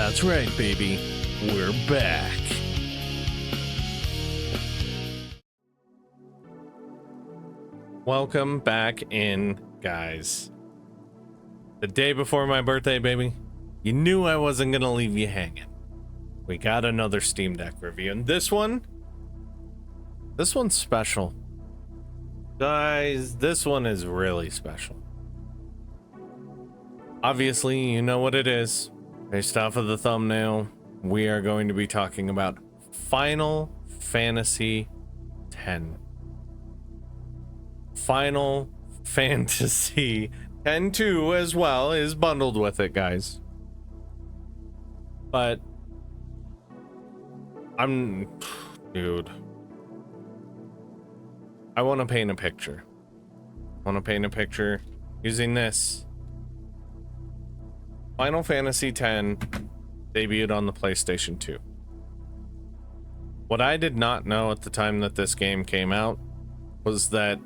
That's right, baby. We're back. Welcome back in, guys. The day before my birthday, baby. You knew I wasn't gonna leave you hanging. We got another Steam Deck review, and this one's special. Guys, this one is really special. Obviously, you know what it is. Based off of the thumbnail, we are going to be talking about Final Fantasy X. Final Fantasy X-2 as well is bundled with it, guys. But dude, I want to paint a picture. Using this. Final Fantasy X debuted on the PlayStation 2. What I did not know at the time that this game came out was that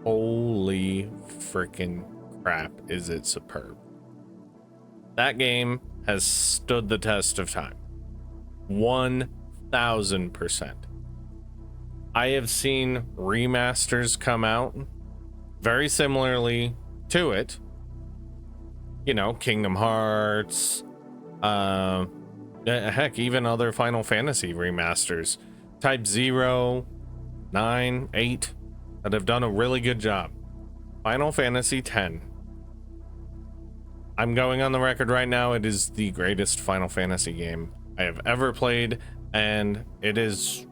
holy freaking crap is it superb. That game has stood the test of time. 1000%. I have seen remasters come out very similarly to it. You know, Kingdom Hearts, heck, even other Final Fantasy remasters, Type 0, 9, 8, that have done a really good job. Final Fantasy X. I'm going on the record right now, it is the greatest Final Fantasy game I have ever played, and it is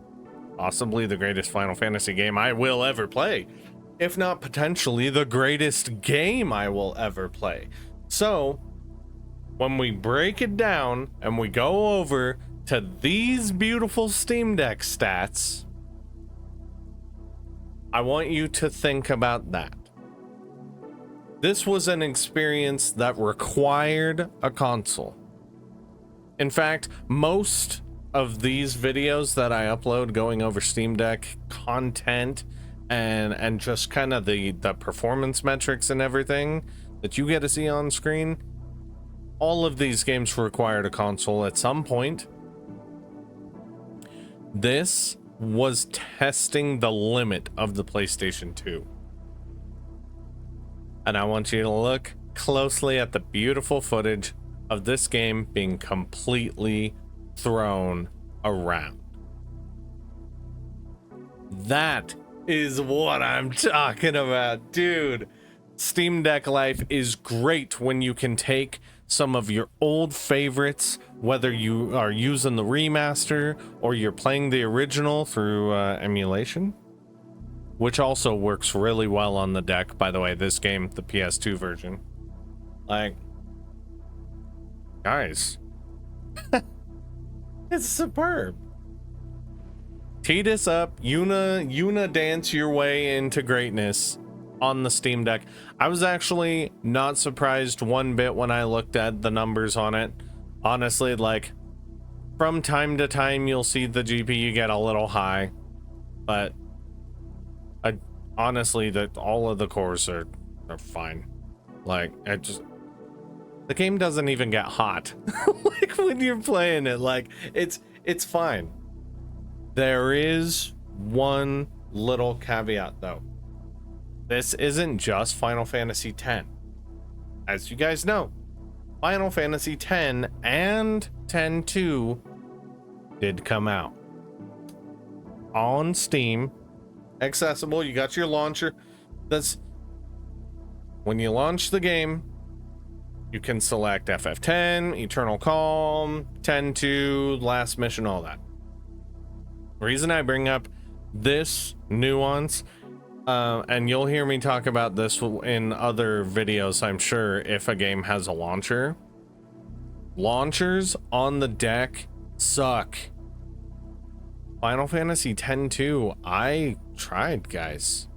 possibly the greatest Final Fantasy game I will ever play, if not potentially the greatest game I will ever play. So, when we break it down and we go over to these beautiful Steam Deck stats, I want you to think about that. This was an experience that required a console. In fact, most of these videos that I upload going over Steam Deck content and just kind of the performance metrics and everything that you get to see on screen, all of these games required a console at some point. This was testing the limit of the PlayStation 2. And I want you to look closely at the beautiful footage of this game being completely thrown around. That is what I'm talking about, dude. Steam Deck life is great when you can take some of your old favorites, whether you are using the remaster or you're playing the original through emulation, which also works really well on the deck. By the way, this game, the PS2 version, like, guys, it's superb. Tee this up, Yuna dance your way into greatness on the Steam Deck. I was actually not surprised one bit when I looked at the numbers on it. Honestly, like, from time to time you'll see the GPU get a little high, but honestly, that all of the cores are fine. Like, the game doesn't even get hot. Like, when you're playing it, like, it's fine. There is one little caveat though. This isn't just Final Fantasy X. As you guys know, Final Fantasy X and X-2 did come out on Steam, accessible. You got your launcher. That's when you launch the game, you can select FF10, Eternal Calm, X-2, Last Mission, all that. The reason I bring up this nuance, and you'll hear me talk about this in other videos, I'm sure, if a game has a launcher. Launchers on the deck suck. Final Fantasy X-2, I tried, guys.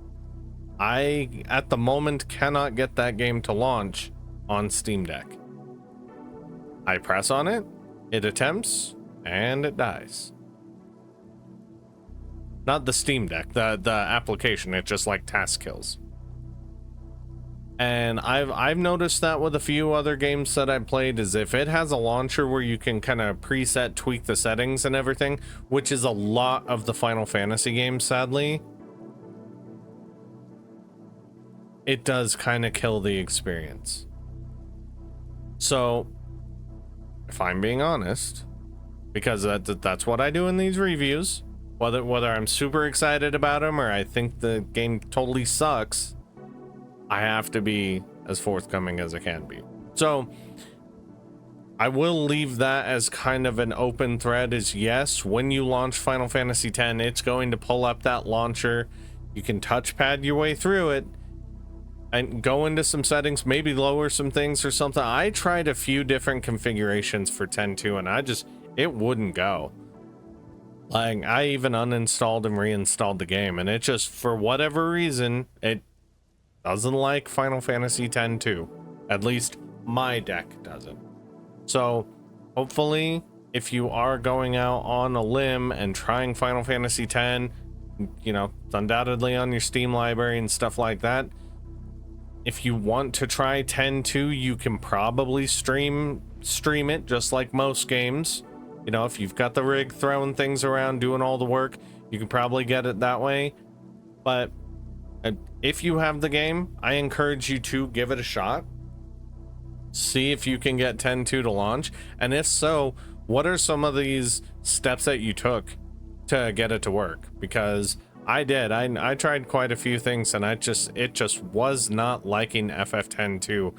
I, at the moment, cannot get that game to launch on Steam Deck. I press on it, it attempts, and it dies. Not the Steam Deck, the application, it just like task kills. And I've noticed that with a few other games that I've played, is if it has a launcher where you can kind of preset tweak the settings and everything, which is a lot of the Final Fantasy games, sadly, it does kind of kill the experience. So if I'm being honest, because that's what I do in these reviews, whether I'm super excited about them or I think the game totally sucks, I have to be as forthcoming as I can be. So I will leave that as kind of an open thread. Is yes, when you launch Final Fantasy X, it's going to pull up that launcher. You can touchpad your way through it and go into some settings, maybe lower some things or something. I tried a few different configurations for 10.2 and it wouldn't go. Like, I even uninstalled and reinstalled the game, and it just, for whatever reason, it doesn't like Final Fantasy X-2. At least my deck doesn't. So hopefully, if you are going out on a limb and trying Final Fantasy X, you know, it's undoubtedly on your Steam library and stuff like that. If you want to try 10.2, you can probably stream it just like most games. You know, if you've got the rig throwing things around, doing all the work, you can probably get it that way. But if you have the game, I encourage you to give it a shot. See if you can get 10.2 to launch. And if so, what are some of these steps that you took to get it to work? Because I did. I tried quite a few things, and it just was not liking FF10 2.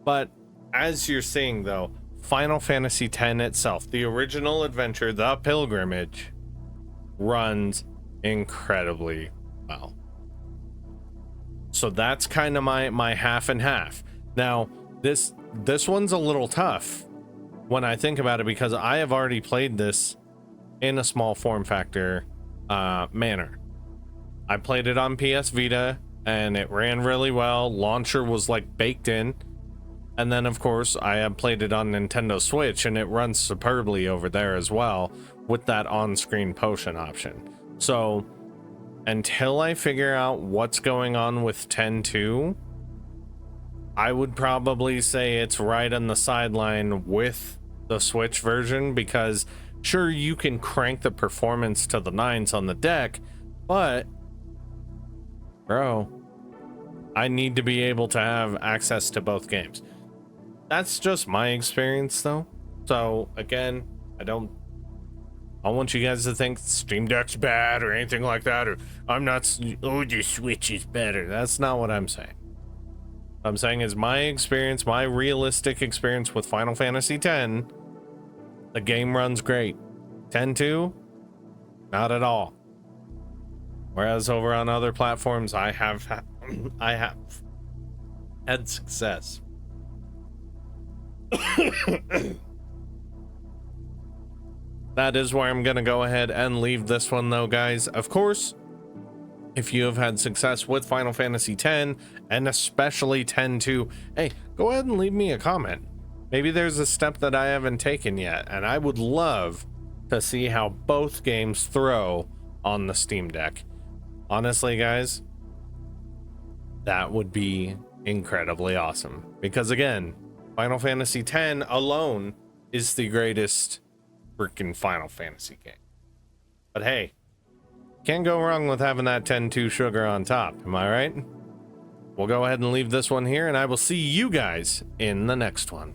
But as you're seeing, though, Final Fantasy X itself, the original adventure, The Pilgrimage, runs incredibly well. So that's kind of my half and half. Now, this one's a little tough when I think about it, because I have already played this in a small form factor manner. I played it on PS Vita and it ran really well. Launcher was like baked in. And then of course I have played it on Nintendo Switch and it runs superbly over there as well with that on-screen potion option. So until I figure out what's going on with 10.2, I would probably say it's right on the sideline with the Switch version, because sure, you can crank the performance to the nines on the deck, but bro, I need to be able to have access to both games. That's just my experience though. So again, I don't want you guys to think Steam Deck's bad or anything like that, or oh, the Switch is better. That's not what I'm saying. What I'm saying is my experience, my realistic experience with Final Fantasy X, the game runs great. 10.2, not at all. Whereas over on other platforms, I have had success. That is where I'm gonna go ahead and leave this one though, guys. Of course, if you have had success with Final Fantasy X and especially 10.2, hey, go ahead and leave me a comment. Maybe there's a step that I haven't taken yet, and I would love to see how both games throw on the Steam Deck. Honestly, guys, that would be incredibly awesome, because again, Final Fantasy X alone is the greatest freaking Final Fantasy game. But hey, can't go wrong with having that 10.2 sugar on top, am I right? We'll go ahead and leave this one here, and I will see you guys in the next one.